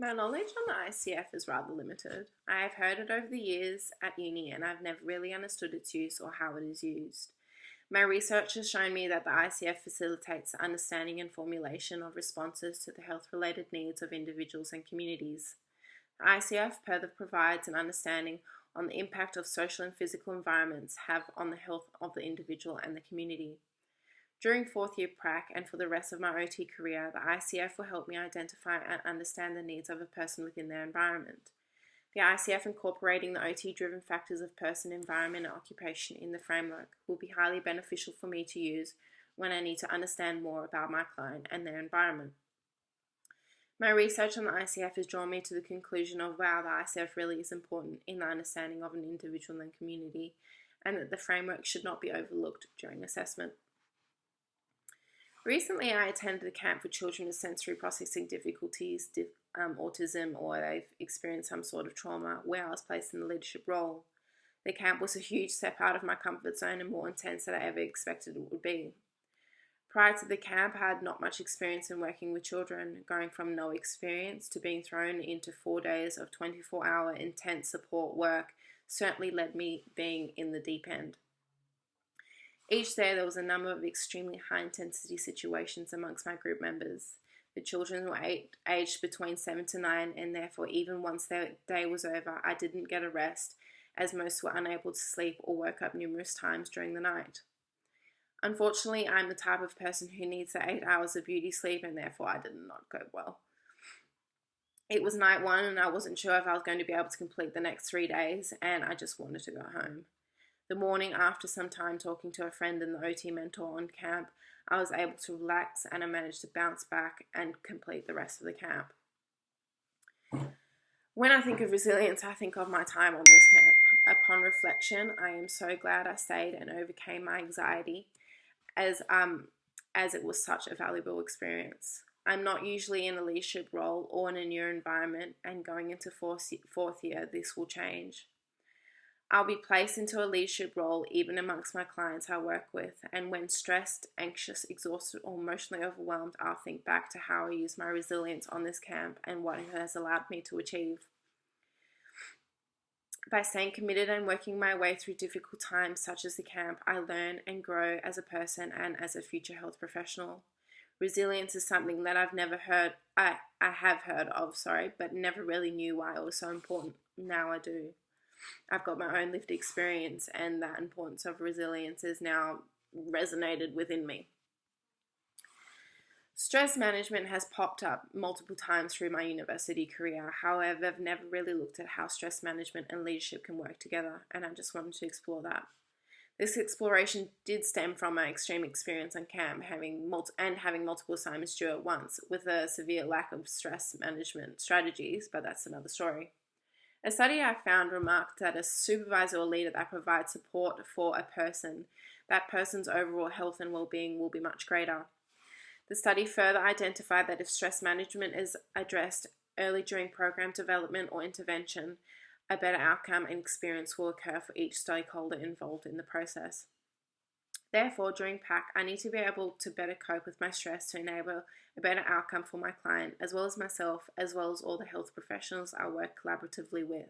My knowledge on the ICF is rather limited. I have heard it over the years at uni and I've never really understood its use or how it is used. My research has shown me that the ICF facilitates the understanding and formulation of responses to the health related needs of individuals and communities. The ICF further provides an understanding on the impact of social and physical environments have on the health of the individual and the community. During fourth year prac and for the rest of my OT career, the ICF will help me identify and understand the needs of a person within their environment. The ICF incorporating the OT-driven factors of person, environment, and occupation in the framework will be highly beneficial for me to use when I need to understand more about my client and their environment. My research on the ICF has drawn me to the conclusion of wow, the ICF really is important in the understanding of an individual and community, and that the framework should not be overlooked during assessment. Recently, I attended a camp for children with sensory processing difficulties, autism, or they've experienced some sort of trauma, where I was placed in the leadership role. The camp was a huge step out of my comfort zone and more intense than I ever expected it would be. Prior to the camp, I had not much experience in working with children, going from no experience to being thrown into 4 days of 24-hour intense support work certainly led me being in the deep end. Each day there was a number of extremely high intensity situations amongst my group members. The children were aged between 7 to 9 and therefore even once their day was over I didn't get a rest as most were unable to sleep or woke up numerous times during the night. Unfortunately, I'm the type of person who needs the 8 hours of beauty sleep and therefore I did not go well. It was night 1 and I wasn't sure if I was going to be able to complete the next 3 days and I just wanted to go home. The morning after some time talking to a friend and the OT mentor on camp, I was able to relax and I managed to bounce back and complete the rest of the camp. When I think of resilience, I think of my time on this camp. Upon reflection, I am so glad I stayed and overcame my anxiety as it was such a valuable experience. I'm not usually in a leadership role or in a new environment, and going into fourth year, this will change. I'll be placed into a leadership role even amongst my clients I work with, and when stressed, anxious, exhausted, or emotionally overwhelmed, I'll think back to how I used my resilience on this camp and what it has allowed me to achieve. By staying committed and working my way through difficult times such as the camp, I learn and grow as a person and as a future health professional. Resilience is something that I have heard of, but never really knew why it was so important. Now I do. I've got my own lived experience and that importance of resilience is now resonated within me. Stress management has popped up multiple times through my university career. However, I've never really looked at how stress management and leadership can work together, and I just wanted to explore that. This exploration did stem from my extreme experience on camp, having multiple assignments due at once, with a severe lack of stress management strategies, but that's another story. A study I found remarked that a supervisor or leader that provides support for a person, that person's overall health and well-being will be much greater. The study further identified that if stress management is addressed early during program development or intervention, a better outcome and experience will occur for each stakeholder involved in the process. Therefore, during PAC, I need to be able to better cope with my stress to enable a better outcome for my client, as well as myself, as well as all the health professionals I work collaboratively with.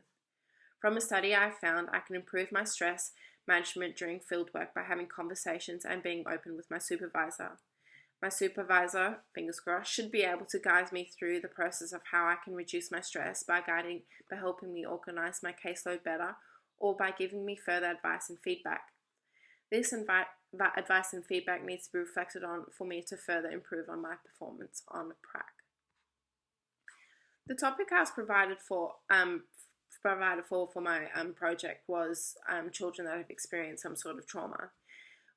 From a study I found, I can improve my stress management during fieldwork by having conversations and being open with my supervisor. My supervisor, fingers crossed, should be able to guide me through the process of how I can reduce my stress by helping me organize my caseload better, or by giving me further advice and feedback. This advice and feedback needs to be reflected on for me to further improve on my performance on prac. The topic I was provided for my project was children that have experienced some sort of trauma.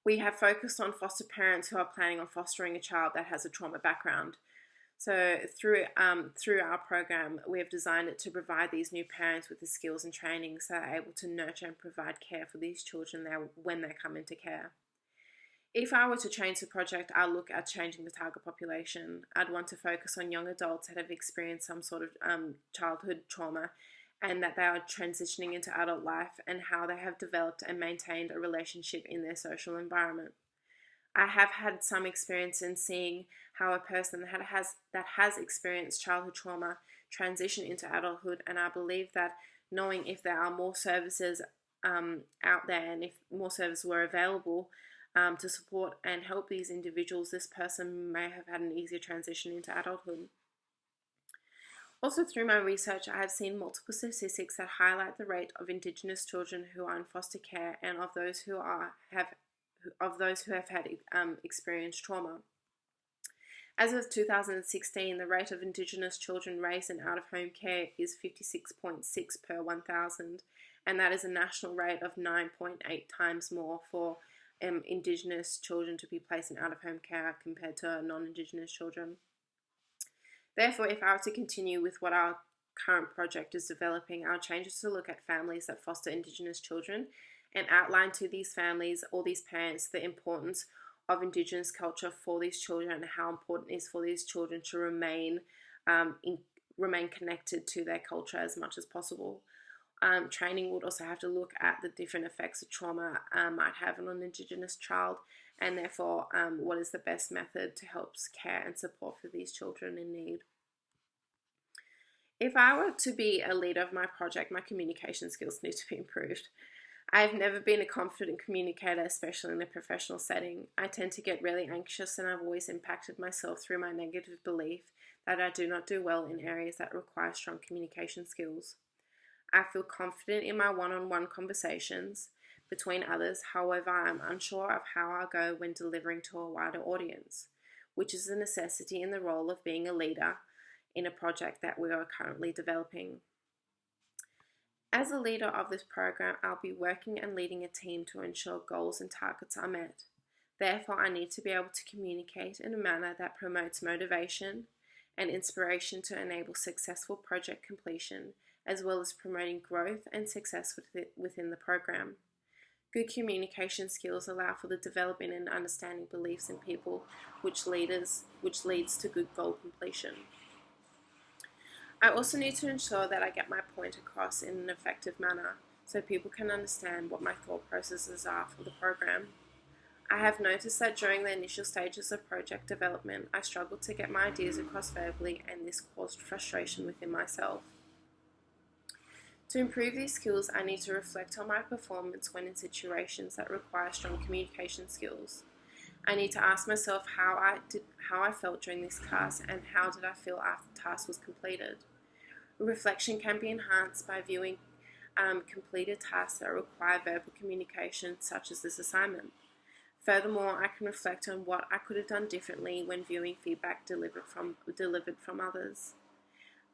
We have focused on foster parents who are planning on fostering a child that has a trauma background. So through our program, we have designed it to provide these new parents with the skills and training so they're able to nurture and provide care for these children when they come into care. If I were to change the project, I'd look at changing the target population. I'd want to focus on young adults that have experienced some sort of childhood trauma and that they are transitioning into adult life and how they have developed and maintained a relationship in their social environment. I have had some experience in seeing how a person that has experienced childhood trauma transition into adulthood, and I believe that knowing if there are more services out there and if more services were available to support and help these individuals, this person may have had an easier transition into adulthood. Also, through my research, I have seen multiple statistics that highlight the rate of Indigenous children who are in foster care and of those who have had experienced trauma. As of 2016, the rate of Indigenous children raised in out-of-home care is 56.6 per 1,000, and that is a national rate of 9.8 times more for Indigenous children to be placed in out-of-home care compared to non-Indigenous children. Therefore, if I were to continue with what our current project is developing, our change is to look at families that foster Indigenous children and outline to these families or these parents the importance of Indigenous culture for these children and how important it is for these children to remain connected to their culture as much as possible. Training would also have to look at the different effects of trauma might have on an Indigenous child, and therefore what is the best method to help care and support for these children in need. If I were to be a leader of my project, my communication skills need to be improved. I've never been a confident communicator, especially in a professional setting. I tend to get really anxious, and I've always impacted myself through my negative belief that I do not do well in areas that require strong communication skills. I feel confident in my one-on-one conversations between others, however, I'm unsure of how I go when delivering to a wider audience, which is a necessity in the role of being a leader in a project that we are currently developing. As a leader of this program, I'll be working and leading a team to ensure goals and targets are met. Therefore, I need to be able to communicate in a manner that promotes motivation and inspiration to enable successful project completion, as well as promoting growth and success within the program. Good communication skills allow for the development and understanding beliefs in people, which leads to good goal completion. I also need to ensure that I get my point across in an effective manner so people can understand what my thought processes are for the program. I have noticed that during the initial stages of project development, I struggled to get my ideas across verbally, and this caused frustration within myself. To improve these skills, I need to reflect on my performance when in situations that require strong communication skills. I need to ask myself how I felt during this task and how did I feel after the task was completed. Reflection can be enhanced by viewing completed tasks that require verbal communication, such as this assignment. Furthermore, I can reflect on what I could have done differently when viewing feedback delivered from others.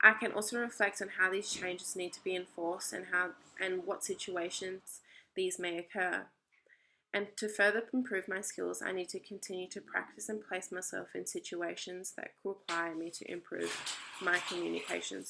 I can also reflect on how these changes need to be enforced and what situations these may occur. And to further improve my skills, I need to continue to practice and place myself in situations that require me to improve my communication skills.